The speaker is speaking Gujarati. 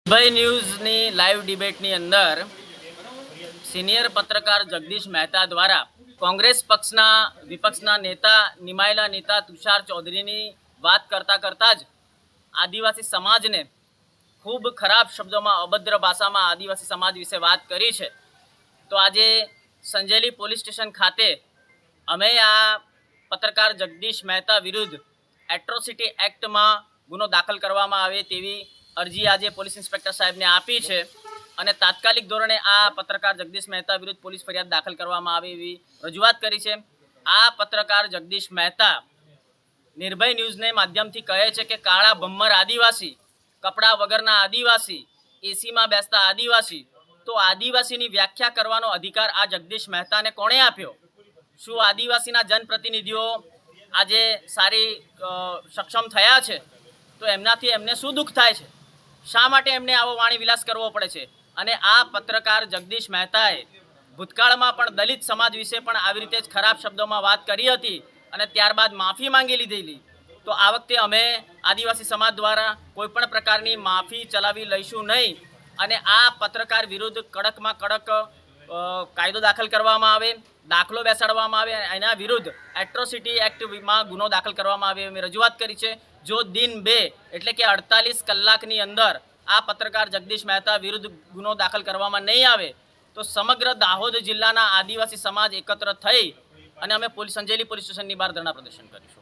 ભાઈ ન્યૂઝની લાઈવ ડિબેટની અંદર સિનિયર પત્રકાર જગદીશ મહેતા દ્વારા કોંગ્રેસ પક્ષના વિપક્ષના નેતા નિમાયેલા નેતા તુષાર ચૌધરીની વાત કરતા જ આદિવાસી સમાજને ખૂબ ખરાબ શબ્દોમાં અભદ્ર ભાષામાં આદિવાસી સમાજ વિશે વાત કરી છે। તો આજે સંજેલી પોલીસ સ્ટેશન ખાતે અમે આ પત્રકાર જગદીશ મહેતા વિરુદ્ધ એટ્રોસિટી એક્ટમાં ગુનો દાખલ કરવામાં આવે તેવી અરજી આજે પોલીસ ઇન્સ્પેક્ટર સાહેબને આપી છે અને તાત્કાલિક ધોરણે આ પત્રકાર જગદીશ મહેતા વિરુદ્ધ પોલીસ ફરિયાદ દાખલ કરવામાં આવે એવી રજૂઆત કરી છે। આ પત્રકાર જગદીશ મહેતા નિર્ભય ન્યૂઝને માધ્યમથી કહે છે કે કાળા ભમ્મર આદિવાસી, કપડા વગરના આદિવાસી, એસીમાં બેસતા આદિવાસી, તો આદિવાસીની વ્યાખ્યા કરવાનો અધિકાર આ જગદીશ મહેતાને કોણે આપ્યો? શું આદિવાસીના જનપ્રતિનિધિઓ આજે સારી સક્ષમ થયા છે તો એમનાથી એમને શું દુઃખ થાય છે? શા માટે એમને આવો વાણી વિલાસ કરવો પડે છે? અને આ પત્રકાર જગદીશ મહેતાએ ભૂતકાળમાં પણ દલિત સમાજ વિશે પણ આવી રીતે જ ખરાબ શબ્દોમાં વાત કરી હતી અને ત્યારબાદ માફી માંગી લીધેલી। તો આ વખતે અમે આદિવાસી સમાજ દ્વારા કોઈ પણ પ્રકારની માફી ચલાવી લઈશું નહીં અને આ પત્રકાર વિરુદ્ધ કડકમાં કડક કાયદો દાખલ કરવામાં આવે, દાખલો બેસાડવામાં આવે, એના વિરુદ્ધ એટ્રોસિટી એક્ટમાં ગુનો દાખલ કરવામાં આવે એવી રજૂઆત કરી છે। જો દિન 2 એટલે કે 48 કલાકની અંદર આ પત્રકાર જગદીશ મહેતા વિરુદ્ધ ગુનો દાખલ કરવામાં નહીં આવે તો સમગ્ર દાહોદ જિલ્લાના આદિવાસી સમાજ એકત્ર થઈ અને અમે સંજેલી પોલીસ સ્ટેશનની બહાર ધરણા પ્રદર્શન કરીશું।